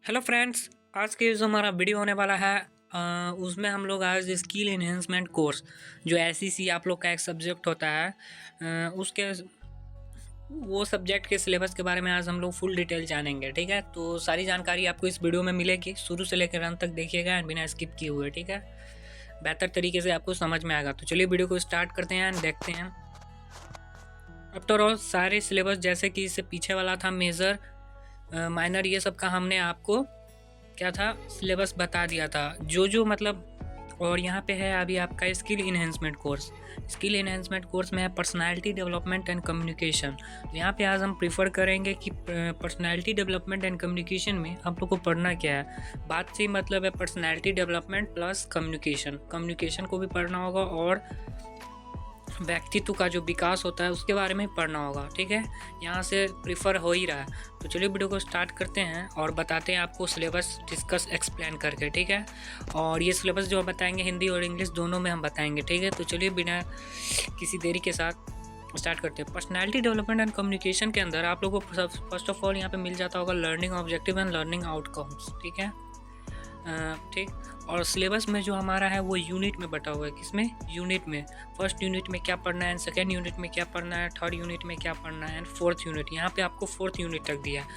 Hello friends, आज के जो हमारा वीडियो होने वाला है उसमें हम लोग आज स्किल इन्हेंसमेंट कोर्स जो एसईसी आप लोग का एक सब्जेक्ट होता है उसके वो सब्जेक्ट के सिलेबस के बारे में आज हम लोग फुल डिटेल जानेंगे। ठीक है, तो सारी जानकारी आपको इस वीडियो में मिलेगी। शुरू से लेकर अंत तक देखिएगा बिना स्किप किए हुए। ठीक है, बेहतर तरीके से आपको समझ में आएगा। तो चलिए वीडियो को स्टार्ट करते हैं, देखते हैं। आफ्टर ऑल सारे सिलेबस जैसे कि इससे पीछे वाला था मेजर माइनर, ये सब का हमने आपको क्या था सिलेबस बता दिया था जो मतलब। और यहाँ पे है अभी आपका skill enhancement course. Skill enhancement course में है पर्सनालिटी डेवलपमेंट एंड कम्युनिकेशन। तो यहाँ पे आज हम प्रीफर करेंगे कि पर्सनालिटी डेवलपमेंट एंड कम्युनिकेशन में आप लोग को पढ़ना क्या है। बात से मतलब है पर्सनालिटी डेवलपमेंट प्लस कम्युनिकेशन को भी पढ़ना होगा और व्यक्तित्व का जो विकास होता है उसके बारे में पढ़ना होगा। ठीक है, यहाँ से प्रीफर हो ही रहा है। तो चलिए वीडियो को स्टार्ट करते हैं और बताते हैं आपको सिलेबस डिस्कस एक्सप्लेन करके। ठीक है, और ये सिलेबस जो बताएंगे हिंदी और इंग्लिश दोनों में हम बताएंगे। ठीक है, तो चलिए बिना किसी देरी के साथ स्टार्ट करते हैं। पर्सनैलिटी डेवलपमेंट एंड कम्युनिकेशन के अंदर आप लोगों को फर्स्ट ऑफ ऑल यहाँ पे मिल जाता होगा learning objective and learning outcomes. ठीक है, ठीक। और सिलेबस में जो हमारा है वो यूनिट में बटा हुआ है। किसमें? यूनिट में। फर्स्ट यूनिट में क्या पढ़ना है, सेकेंड यूनिट में क्या पढ़ना है, थर्ड यूनिट में क्या पढ़ना है एंड फोर्थ यूनिट। यहाँ पे आपको फोर्थ यूनिट तक दिया है।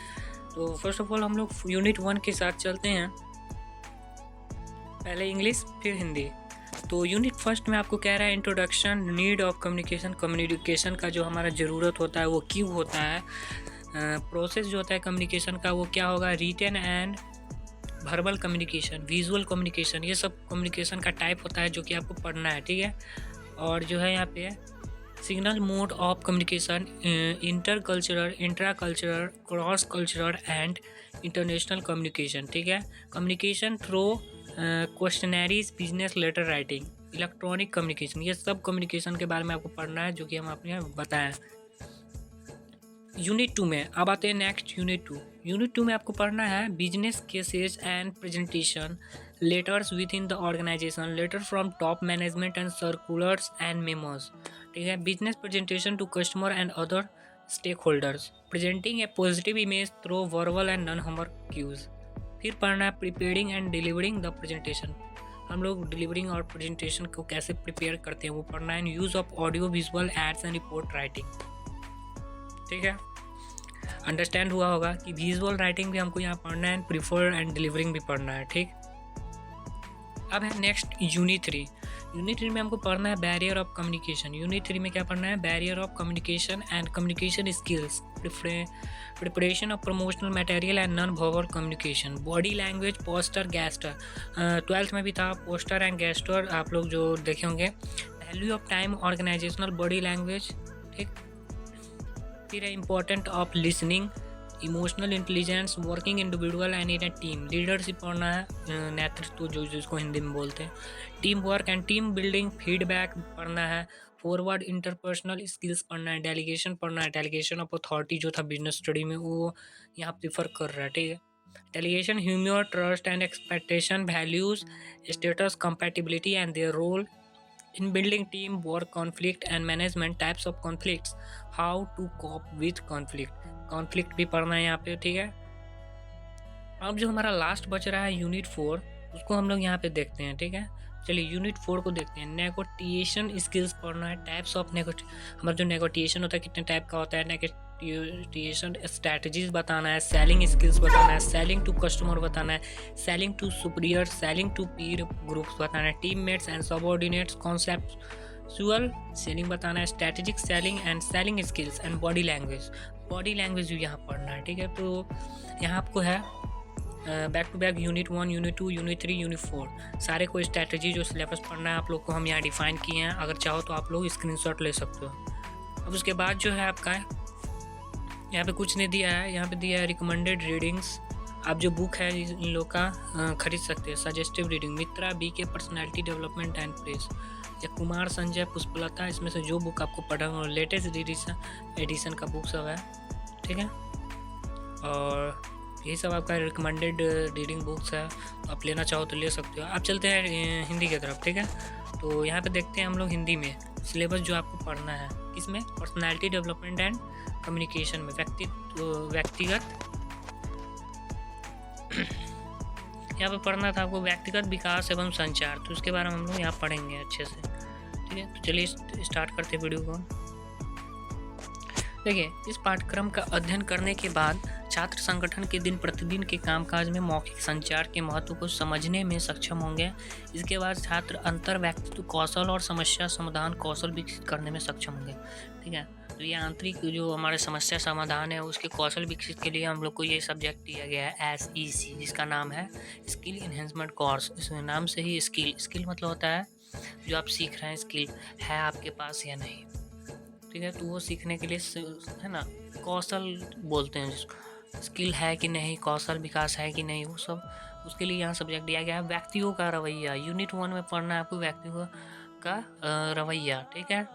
तो फर्स्ट ऑफ ऑल हम लोग यूनिट 1 के साथ चलते हैं। पहले इंग्लिश फिर हिंदी। तो यूनिट फर्स्ट में आपको कह रहा है introduction need of communication. Communication का जो हमारा ज़रूरत होता है वो क्यों होता है। प्रोसेस जो होता है कम्युनिकेशन का वो क्या होगा। Written and verbal communication, visual communication, ये सब कम्युनिकेशन का टाइप होता है जो कि आपको पढ़ना है। ठीक है, और जो है यहाँ पे signal mode of communication, inter cultural, intra cultural, cross cultural and international communication. ठीक है, communication through questionnaires, business letter writing, electronic communication, ये सब कम्युनिकेशन के बारे में आपको पढ़ना है जो कि हम आपने बताया। यूनिट 2 में अब आते हैं नेक्स्ट यूनिट 2। यूनिट 2 में आपको पढ़ना है business cases and presentation, letters within the organisation, letter from top management and circulars and memos. ठीक है, business presentation to customer and other stakeholders, presenting a positive image through verbal and non verbal cues. फिर पढ़ना है preparing and delivering the presentation. हम लोग delivering और presentation को कैसे प्रिपेयर करते हैं वो पढ़ना है। Use of audio visual aids and report writing. ठीक है, अंडरस्टैंड हुआ होगा कि विजुअल राइटिंग भी हमको यहाँ पढ़ना है, प्रीफर एंड डिलीवरिंग भी पढ़ना है। ठीक, अब है नेक्स्ट यूनिट 3। यूनिट 3 में हमको पढ़ना है बैरियर ऑफ कम्युनिकेशन। यूनिट 3 में क्या पढ़ना है, barrier of communication and communication skills, preparation of promotional material and non verbal communication, body language, poster, gesture. 12th में भी था पोस्टर एंड गेस्टर, आप लोग जो देखे होंगे। Value of time, organisational body language. ठीक, फिर है important of listening, emotional intelligence, working individual and in a team, leadership पढ़ना है, नेतृत्व जो जिसको हिंदी में बोलते हैं, team work and team building, feedback पढ़ना है, फॉरवर्ड इंटरपर्सनल स्किल्स पढ़ना है, डेलीगेशन पढ़ना है, डेलीगेशन ऑफ अथॉरिटी जो था बिजनेस स्टडी में वो यहाँ प्रीफर कर रहा है। ठीक है, delegation, humour, trust and expectation, values, status, compatibility and their role in building team work, conflict and management, types of conflicts, how to cope with conflict भी पढ़ना है यहाँ पे। ठीक है, अब जो हमारा लास्ट बच रहा है यूनिट 4 उसको हम लोग यहाँ पे देखते हैं। ठीक है, चलिए यूनिट 4 को देखते हैं। नेगोटिएशन स्किल्स पढ़ना है, टाइप्स ऑफ हमारा जो नेगोटिएशन होता है कितने टाइप का होता है, नेगोटिएशन स्ट्रैटेजीज बताना है, सेलिंग स्किल्स बताना है, सेलिंग टू कस्टमर बताना है, selling to superior, selling to peer groups बताना है, teammates and subordinates, conceptual selling बताना है, strategic selling and selling skills and body language. Body language भी यहाँ पढ़ना है। ठीक है, तो यहाँ आपको है back to back unit 1, unit 2, unit 3, unit 4 सारे को स्ट्रैटेजी जो सिलेबस पढ़ना है आप लोग को हम यहाँ डिफाइन किए हैं। अगर चाहो तो आप लोग स्क्रीनशॉट ले सकते हो। अब उसके बाद जो है आपका यहाँ पे कुछ नहीं दिया है, यहाँ पे दिया है रिकमेंडेड रीडिंग्स। आप जो बुक है इन लोग का खरीद सकते हैं। सजेस्टिव रीडिंग, मित्रा बी के पर्सनैलिटी डेवलपमेंट एंड प्रेस, या कुमार संजय पुष्पलता, इसमें से जो बुक आपको पढ़ना हो, लेटेस्ट एडिशन का बुक सब है। ठीक है, और यही सब आपका रिकमेंडेड रीडिंग बुक्स है, आप लेना चाहो तो ले सकते हो। आप चलते हैं हिंदी की तरफ। ठीक है, तो यहाँ पे देखते हैं हम लोग हिंदी में सिलेबस जो आपको पढ़ना है। इसमें पर्सनैलिटी डेवलपमेंट एंड कम्युनिकेशन में व्यक्तिगत यहाँ पे पढ़ना था आपको व्यक्तिगत विकास एवं संचार, तो उसके बारे में हम लोग यहाँ पढ़ेंगे अच्छे से। ठीक है, तो चलिए स्टार्ट करते वीडियो को। देखिए, इस पाठ्यक्रम का अध्ययन करने के बाद छात्र संगठन के दिन प्रतिदिन के कामकाज में मौखिक संचार के महत्व को समझने में सक्षम होंगे। इसके बाद छात्र अंतर व्यक्तित्व कौशल और समस्या समाधान कौशल विकसित करने में सक्षम होंगे। ठीक है, तो ये आंतरिक जो हमारे समस्या समाधान है उसके कौशल विकसित के लिए हम लोग को ये सब्जेक्ट दिया गया है SEC, जिसका नाम है स्किल इन्हेंसमेंट कोर्स। इस नाम से ही स्किल मतलब होता है जो आप सीख रहे हैं, स्किल है आपके पास या नहीं। ठीक है, तो वो सीखने के लिए है ना, कौशल बोलते हैं जिसको, स्किल है कि नहीं, कौशल विकास है कि नहीं, वो सब उसके लिए यहाँ सब्जेक्ट दिया गया है। व्यक्तियों का रवैया, यूनिट 1 में पढ़ना है आपको व्यक्तियों का रवैया। ठीक है,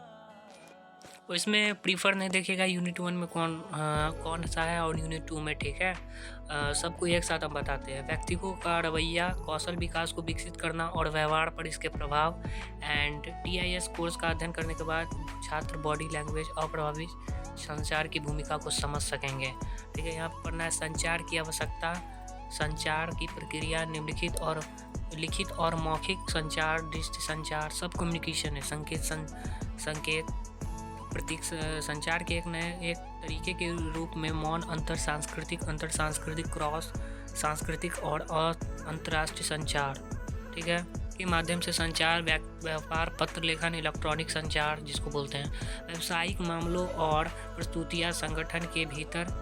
और इसमें प्रीफर नहीं देखिएगा यूनिट 1 में कौन सा है और यूनिट 2 में। ठीक है, सबको एक साथ हम बताते हैं। व्यक्तियों का रवैया, कौशल विकास को विकसित करना और व्यवहार पर इसके प्रभाव। एंड TIS कोर्स का अध्ययन करने के बाद छात्र बॉडी लैंग्वेज और प्रभावी संचार की भूमिका को समझ सकेंगे। ठीक है, यहाँ पर पढ़ना है संचार की आवश्यकता, संचार की प्रक्रिया, निम्नलिखित और लिखित और मौखिक संचार, दृष्टि संचार, सब कम्युनिकेशन है, संकेत प्रतीक संचार के एक तरीके के रूप में मौन, अंतर सांस्कृतिक क्रॉस सांस्कृतिक और अंतर्राष्ट्रीय संचार। ठीक है, के माध्यम से संचार, व्यापार, पत्र लेखन, इलेक्ट्रॉनिक संचार जिसको बोलते हैं, व्यावसायिक मामलों और प्रस्तुतियाँ संगठन के भीतर,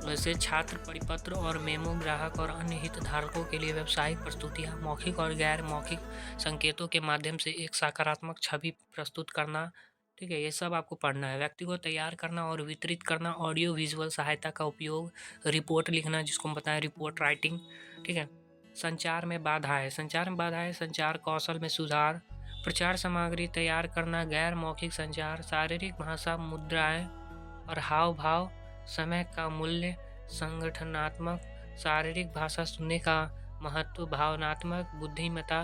वैसे छात्र परिपत्र और मेमो, ग्राहक और अन्य हितधारकों के लिए व्यावसायिक प्रस्तुतियाँ, मौखिक और गैर मौखिक संकेतों के माध्यम से एक सकारात्मक छवि प्रस्तुत करना। ठीक है, ये सब आपको पढ़ना है। व्यक्ति को तैयार करना और वितरित करना, ऑडियो विजुअल सहायता का उपयोग, रिपोर्ट लिखना जिसको हम बताएं रिपोर्ट राइटिंग। ठीक है, संचार में बाधाएं, संचार कौशल में सुधार, प्रचार सामग्री तैयार करना, गैर मौखिक संचार, शारीरिक भाषा, मुद्राएं और हाव भाव, समय का मूल्य, संगठनात्मक शारीरिक भाषा, सुनने का महत्व, भावनात्मक बुद्धिमत्ता,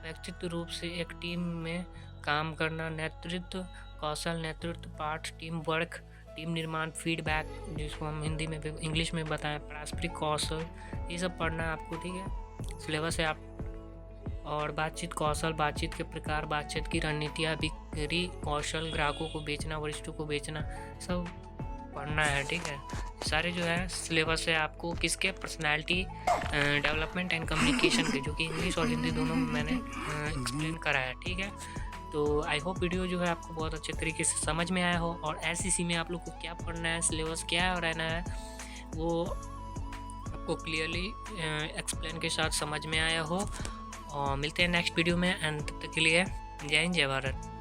व्यक्तित्व रूप से एक टीम में काम करना, नेतृत्व कौशल, नेतृत्व पाठ, टीम वर्क, टीम निर्माण, फीडबैक जिसको हम हिंदी में इंग्लिश में बताएं, पारस्परिक कौशल, ये सब पढ़ना है आपको। ठीक है, सिलेबस है आप। और बातचीत कौशल, बातचीत के प्रकार, बातचीत की रणनीतियाँ, बिक्री कौशल, ग्राहकों को बेचना, वरिष्ठों को बेचना, सब पढ़ना है। ठीक है, सारे जो है सिलेबस है आपको किसके, पर्सनालिटी डेवलपमेंट एंड कम्युनिकेशन के, जो कि इंग्लिश और हिंदी दोनों में मैंने एक्सप्लेन करा है। ठीक है, तो आई होप वीडियो जो है आपको बहुत अच्छे तरीके से समझ में आया हो, और SEC में आप लोग को क्या पढ़ना है, सिलेबस क्या रहना है, वो आपको क्लियरली एक्सप्लेन के साथ समझ में आया हो। और मिलते हैं नेक्स्ट वीडियो में, एंड तब तक के लिए जय हिंद, जय भारत।